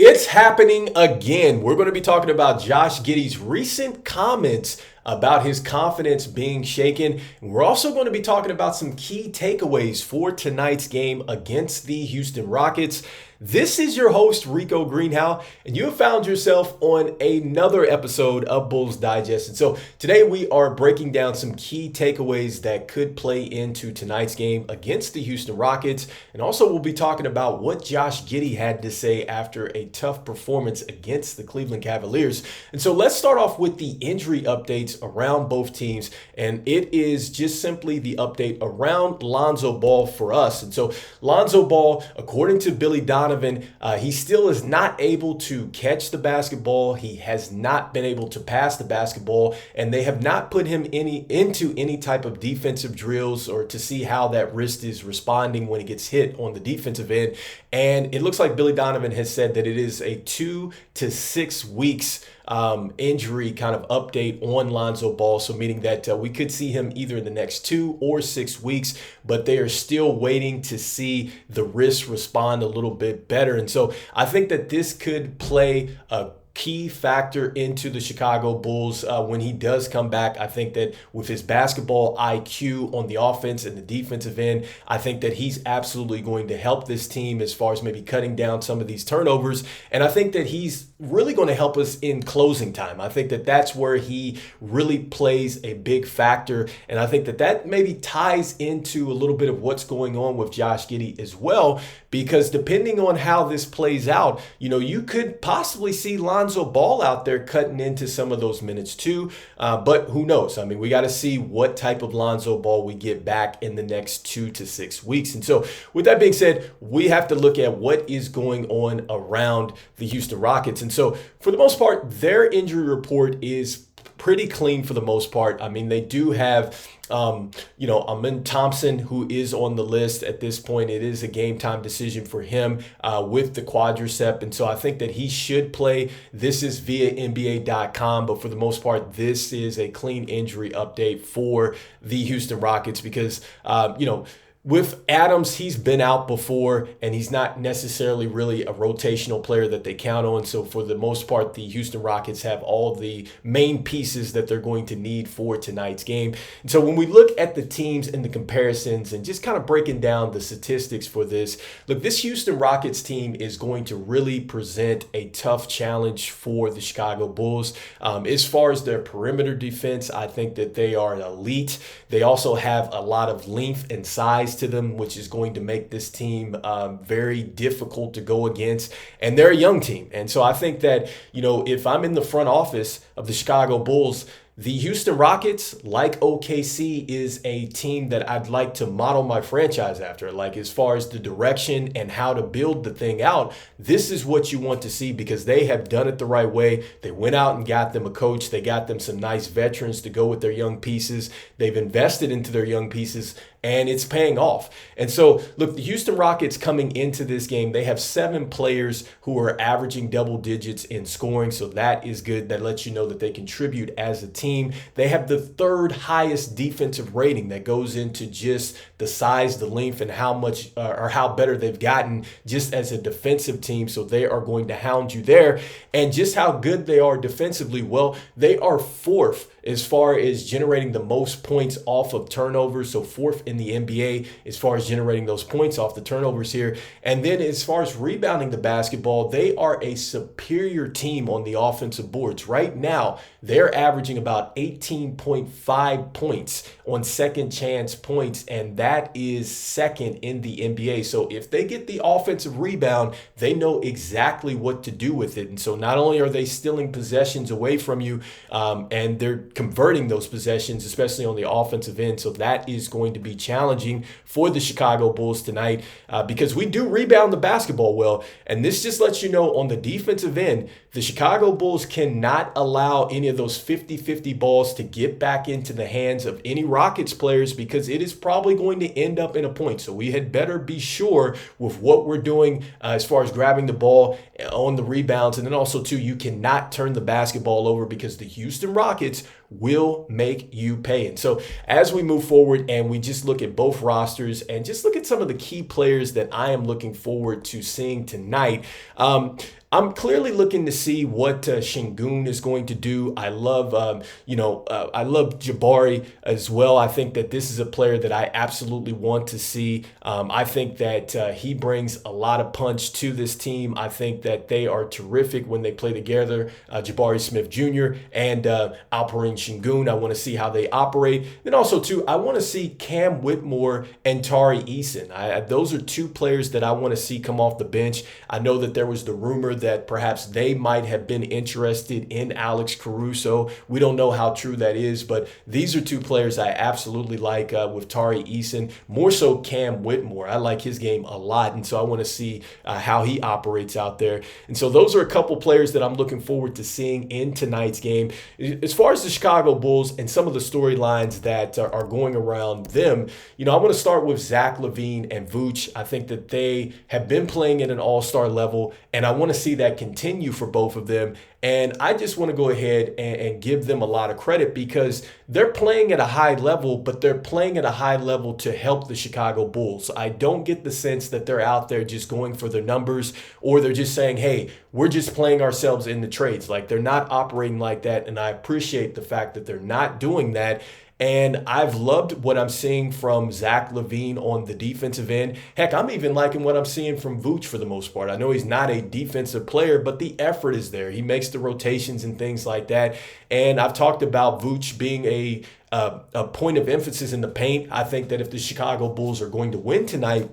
It's happening again. We're going to be talking about Josh Giddy's recent comments about his confidence being shaken. And we're also going to be talking about some key takeaways for tonight's game against the Houston Rockets. This is your host, Rico Greenhowe, and you have found yourself on another episode of Bulls Digest. And so today we are breaking down some key takeaways that could play into tonight's game against the Houston Rockets. And also we'll be talking about what Josh Giddy had to say after a tough performance against the Cleveland Cavaliers. And so let's start off with the injury updates around both teams. And it is just simply the update around Lonzo Ball for us. And so Lonzo Ball, according to Billy Donovan, he still is not able to catch the basketball. He has not been able to pass the basketball, and they have not put him into any type of defensive drills or to see how that wrist is responding when it gets hit on the defensive end. And it looks like Billy Donovan has said that it is a 2 to 6 weeks injury kind of update on Lonzo Ball. So meaning that we could see him either in the next 2 or 6 weeks, but they are still waiting to see the wrist respond a little bit better. And so I think that this could play a key factor into the Chicago Bulls when he does come back. I think that with his basketball IQ on the offense and the defensive end, I think that he's absolutely going to help this team as far as maybe cutting down some of these turnovers. And I think that he's really going to help us in closing time. I think that that's where he really plays a big factor. And I think that that maybe ties into a little bit of what's going on with Josh Giddy as well, because depending on how this plays out, you could possibly see Lonzo Ball out there cutting into some of those minutes too. But who knows? I mean, we got to see what type of Lonzo Ball we get back in the next 2 to 6 weeks. And so with that being said, we have to look at what is going on around the Houston Rockets. And so for the most part, their injury report is pretty clean for the most part. I mean, they do have Amen Thompson, who is on the list at this point. It is a game time decision for him with the quadricep. And so I think that he should play. This is via NBA.com. But for the most part, this is a clean injury update for the Houston Rockets because, with Adams, he's been out before, and he's not necessarily really a rotational player that they count on. So for the most part, the Houston Rockets have all the main pieces that they're going to need for tonight's game. And so when we look at the teams and the comparisons and just kind of breaking down the statistics for this, look, this Houston Rockets team is going to really present a tough challenge for the Chicago Bulls. As far as their perimeter defense, I think that they are elite. They also have a lot of length and size to them, which is going to make this team very difficult to go against. And they're a young team. And so I think that, if I'm in the front office of the Chicago Bulls, the Houston Rockets, like OKC, is a team that I'd like to model my franchise after. Like as far as the direction and how to build the thing out, this is what you want to see because they have done it the right way. They went out and got them a coach. They got them some nice veterans to go with their young pieces. They've invested into their young pieces, and it's paying off. And so, look, the Houston Rockets coming into this game, they have 7 players who are averaging double digits in scoring. So that is good. That lets you know that they contribute as a team. They have the 3rd highest defensive rating that goes into just the size, the length, and how much or how better they've gotten just as a defensive team. So they are going to hound you there. And just how good they are defensively, well, they are 4th as far as generating the most points off of turnovers. So 4th in the NBA as far as generating those points off the turnovers here. And then as far as rebounding the basketball, they are a superior team on the offensive boards. Right now, they're averaging about 18.5 points on second chance points, and that is 2nd in the NBA. So if they get the offensive rebound, they know exactly what to do with it. And so not only are they stealing possessions away from you, and they're converting those possessions, especially on the offensive end. So that is going to be challenging for the Chicago Bulls tonight because we do rebound the basketball well. And this just lets you know on the defensive end, the Chicago Bulls cannot allow any of those 50-50 balls to get back into the hands of any Rockets players because it is probably going to end up in a point. So we had better be sure with what we're doing as far as grabbing the ball on the rebounds. And then also, too, you cannot turn the basketball over because the Houston Rockets will make you pay. And so as we move forward and we just look at both rosters and just look at some of the key players that I am looking forward to seeing tonight, I'm clearly looking to see what Şengün is going to do. I love, I love Jabari as well. I think that this is a player that I absolutely want to see. I think that he brings a lot of punch to this team. I think that they are terrific when they play together. Jabari Smith Jr. and Alperen Şengün. I want to see how they operate. Then also, too, I want to see Cam Whitmore and Tari Eason. Those are two players that I want to see come off the bench. I know that there was the rumor that perhaps they might have been interested in Alex Caruso. We don't know how true that is, but these are two players I absolutely like with Tari Eason. More so Cam Whitmore. I like his game a lot, and so I want to see how he operates out there. And so those are a couple players that I'm looking forward to seeing in tonight's game. As far as the Chicago Bulls and some of the storylines that are going around them, I want to start with Zach LaVine and Vooch. I think that they have been playing at an all-star level, and I want to see that continue for both of them. And I just want to go ahead and give them a lot of credit because they're playing at a high level, but they're playing at a high level to help the Chicago Bulls. I don't get the sense that they're out there just going for their numbers, or they're just saying, hey, we're just playing ourselves in the trades. Like, they're not operating like that, and I appreciate the fact that they're not doing that. And I've loved what I'm seeing from Zach LaVine on the defensive end. Heck, I'm even liking what I'm seeing from Vooch for the most part. I know he's not a defensive player, but the effort is there. He makes the rotations and things like that. And I've talked about Vooch being a point of emphasis in the paint. I think that if the Chicago Bulls are going to win tonight,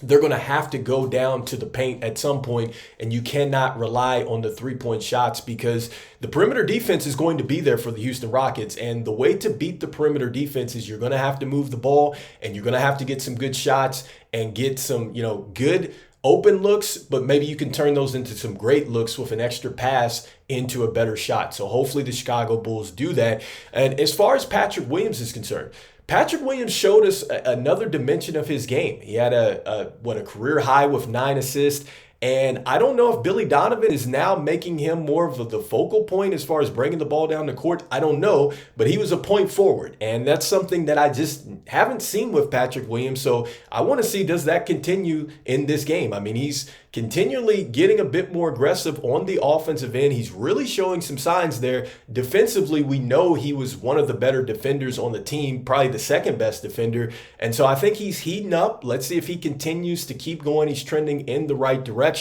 they're going to have to go down to the paint at some point, and you cannot rely on the three-point shots because the perimeter defense is going to be there for the Houston Rockets. And the way to beat the perimeter defense is you're going to have to move the ball, and you're going to have to get some good shots and get some, good open looks, but maybe you can turn those into some great looks with an extra pass into a better shot. So hopefully the Chicago Bulls do that. And as far as Patrick Williams is concerned, Patrick Williams showed us another dimension of his game. He had a career high with 9 assists. And I don't know if Billy Donovan is now making him more of the focal point as far as bringing the ball down the court. I don't know, but he was a point forward. And that's something that I just haven't seen with Patrick Williams. So I want to see, does that continue in this game? I mean, he's continually getting a bit more aggressive on the offensive end. He's really showing some signs there. Defensively, we know he was one of the better defenders on the team, probably the second best defender. And so I think he's heating up. Let's see if he continues to keep going. He's trending in the right direction.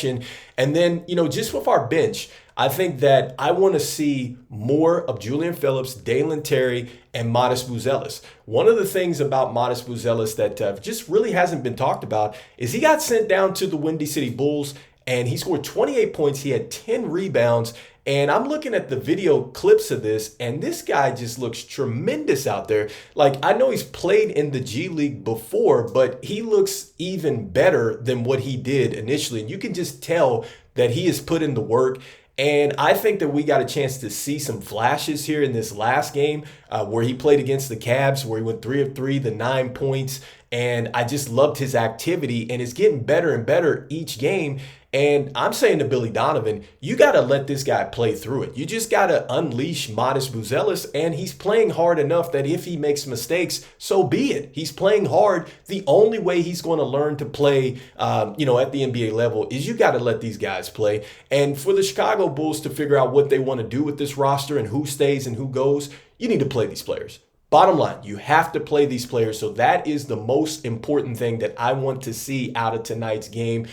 And then, just with our bench, I think that I want to see more of Julian Phillips, Dalen Terry, and Modest Buzelis. One of the things about Modest Buzelis that just really hasn't been talked about is he got sent down to the Windy City Bulls and he scored 28 points. He had 10 rebounds. And I'm looking at the video clips of this, and this guy just looks tremendous out there. Like, I know he's played in the G League before, but he looks even better than what he did initially. And you can just tell that he has put in the work. And I think that we got a chance to see some flashes here in this last game where he played against the Cavs, where he went 3 of 3, the 9 points. And I just loved his activity, and it's getting better and better each game. And I'm saying to Billy Donovan, you got to let this guy play through it. You just got to unleash Modest Buzelis, and he's playing hard enough that if he makes mistakes, so be it. He's playing hard. The only way he's going to learn to play, at the NBA level is you got to let these guys play. And for the Chicago Bulls to figure out what they want to do with this roster and who stays and who goes, you need to play these players. Bottom line, you have to play these players. So that is the most important thing that I want to see out of tonight's game,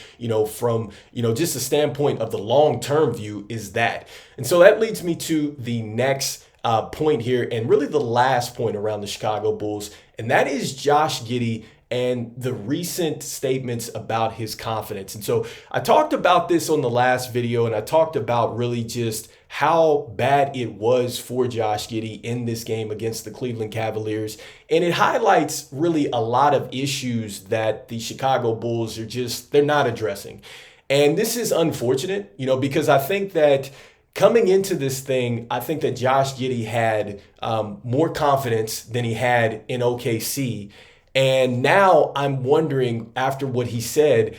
from, just the standpoint of the long-term view is that. And so that leads me to the next point here, and really the last point around the Chicago Bulls, and that is Josh Giddy and the recent statements about his confidence. And so I talked about this on the last video, and I talked about really just how bad it was for Josh Giddy in this game against the Cleveland Cavaliers. And it highlights really a lot of issues that the Chicago Bulls they're not addressing. And this is unfortunate, because I think that coming into this thing, I think that Josh Giddy had more confidence than he had in OKC. And now I'm wondering, after what he said,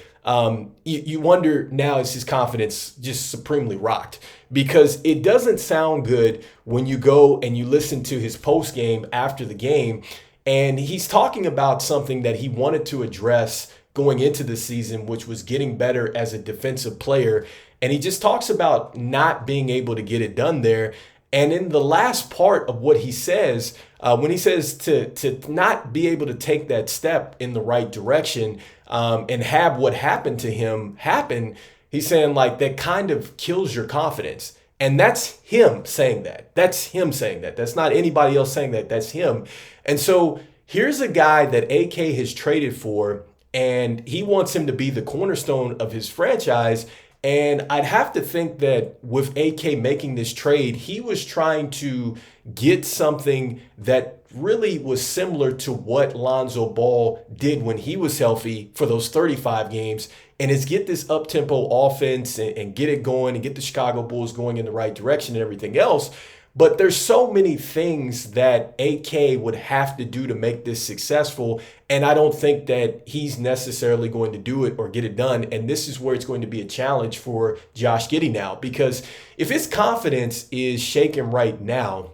you wonder now, is his confidence just supremely rocked? Because it doesn't sound good when you go and you listen to his post game after the game, and he's talking about something that he wanted to address going into the season, which was getting better as a defensive player. And he just talks about not being able to get it done there. And in the last part of what he says, when he says to not be able to take that step in the right direction and have what happened to him happen, he's saying like that kind of kills your confidence. And that's him saying that. That's him saying that. That's not anybody else saying that. That's him. And so here's a guy that AK has traded for, and he wants him to be the cornerstone of his franchise. And I'd have to think that with AK making this trade, he was trying to get something that really was similar to what Lonzo Ball did when he was healthy for those 35 games. And it's get this up-tempo offense and get it going and get the Chicago Bulls going in the right direction and everything else. But there's so many things that AK would have to do to make this successful. And I don't think that he's necessarily going to do it or get it done. And this is where it's going to be a challenge for Josh Giddy now, because if his confidence is shaken right now,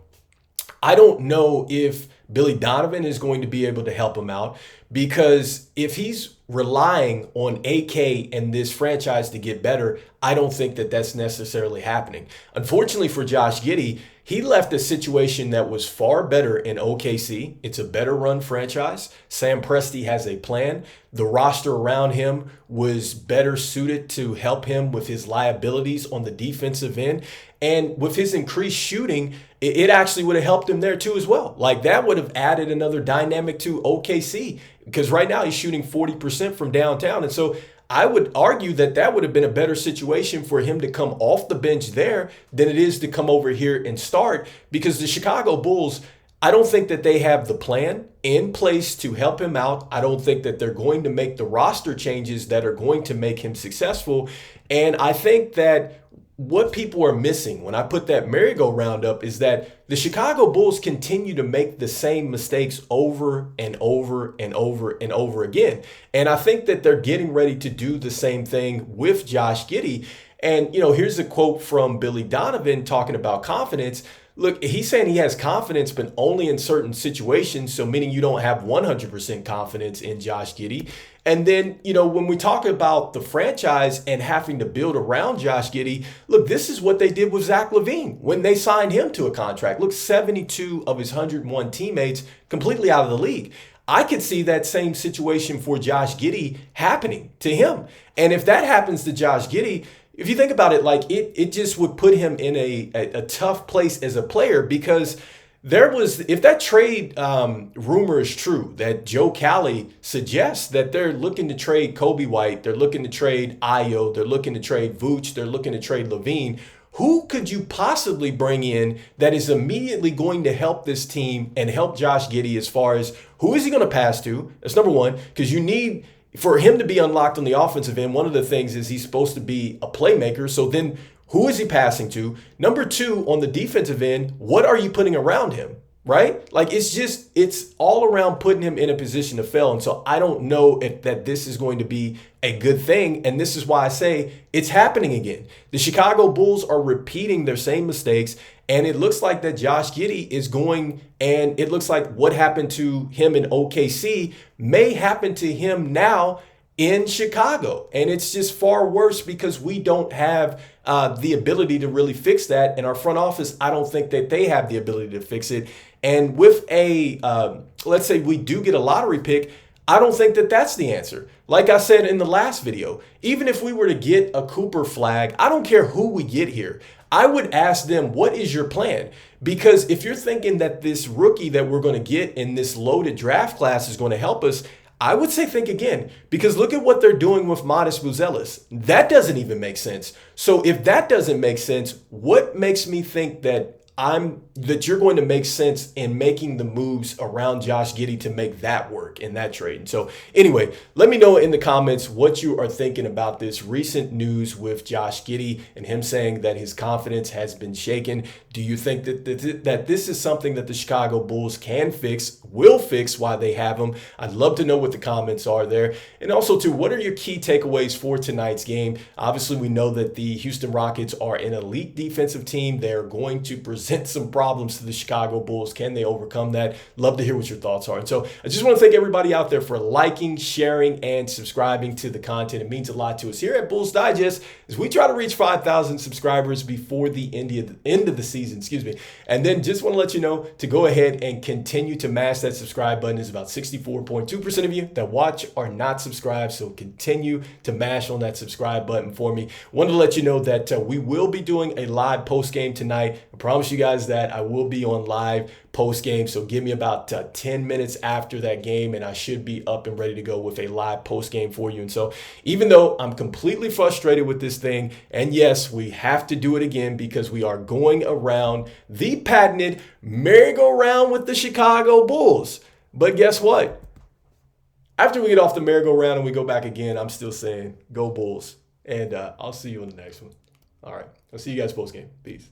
I don't know if Billy Donovan is going to be able to help him out, because if he's relying on AK and this franchise to get better, I don't think that that's necessarily happening. Unfortunately for Josh Giddy, he left a situation that was far better in OKC. It's a better run franchise. Sam Presti has a plan. The roster around him was better suited to help him with his liabilities on the defensive end. And with his increased shooting, it actually would have helped him there too as well. Like that would have added another dynamic to OKC, because right now he's shooting 40% from downtown. And so I would argue that that would have been a better situation for him to come off the bench there than it is to come over here and start, because the Chicago Bulls, I don't think that they have the plan in place to help him out. I don't think that they're going to make the roster changes that are going to make him successful. And I think that what people are missing when I put that merry-go-round up is that the Chicago Bulls continue to make the same mistakes over and over and over and over again. And I think that they're getting ready to do the same thing with Josh Giddy. And, here's a quote from Billy Donovan talking about confidence. Look, he's saying he has confidence, but only in certain situations. So meaning you don't have 100% confidence in Josh Giddy. And then, when we talk about the franchise and having to build around Josh Giddy, look, this is what they did with Zach LaVine when they signed him to a contract. Look, 72 of his 101 teammates completely out of the league. I could see that same situation for Josh Giddy happening to him. And if that happens to Josh Giddy, if you think about it, like it just would put him in a tough place as a player, because if that trade rumor is true, that Joe Cali suggests that they're looking to trade Kobe White, they're looking to trade Ayo, they're looking to trade Vooch, they're looking to trade LaVine, who could you possibly bring in that is immediately going to help this team and help Josh Giddy as far as who is he going to pass to? That's number one, because you need, for him to be unlocked on the offensive end, one of the things is he's supposed to be a playmaker. So then who is he passing to? Number two, on the defensive end, what are you putting around him, right? Like it's all around putting him in a position to fail. And so I don't know if that this is going to be a good thing. And this is why I say it's happening again. The Chicago Bulls are repeating their same mistakes. And it looks like that Josh Giddy is going, and it looks like what happened to him in OKC may happen to him now in Chicago. And it's just far worse because we don't have the ability to really fix that. In our front office, I don't think that they have the ability to fix it. And with let's say we do get a lottery pick, I don't think that that's the answer. Like I said in the last video, even if we were to get a Cooper flag, I don't care who we get here. I would ask them, what is your plan? Because if you're thinking that this rookie that we're going to get in this loaded draft class is going to help us, I would say think again, because look at what they're doing with Modest Buzelis. That doesn't even make sense. So if that doesn't make sense, what makes me think that you're going to make sense in making the moves around Josh Giddy to make that work in that trade? And so anyway, let me know in the comments what you are thinking about this recent news with Josh Giddy and him saying that his confidence has been shaken. Do you think that this is something that the Chicago Bulls can fix, will fix while they have him? I'd love to know what the comments are there. And also too, what are your key takeaways for tonight's game? Obviously, we know that the Houston Rockets are an elite defensive team. They're going to present present some problems to the Chicago Bulls. Can they overcome that? Love to hear what your thoughts are. And so I just want to thank everybody out there for liking, sharing, and subscribing to the content. It means a lot to us here at Bulls Digest as we try to reach 5,000 subscribers before the end of the season, And then just want to let you know to go ahead and continue to mash that subscribe button. There's about 64.2% of you that watch are not subscribed, so continue to mash on that subscribe button for me. Wanted to let you know that we will be doing a live post game tonight. I promise you guys that I will be on live post game, so give me about 10 minutes after that game and I should be up and ready to go with a live post game for you. And so even though I'm completely frustrated with this thing, and yes, we have to do it again because we are going around the patented merry-go-round with the Chicago Bulls. But guess what? After we get off the merry-go-round and we go back again, I'm still saying go Bulls. And I'll see you in the next one. All right. I'll see you guys post game. Peace.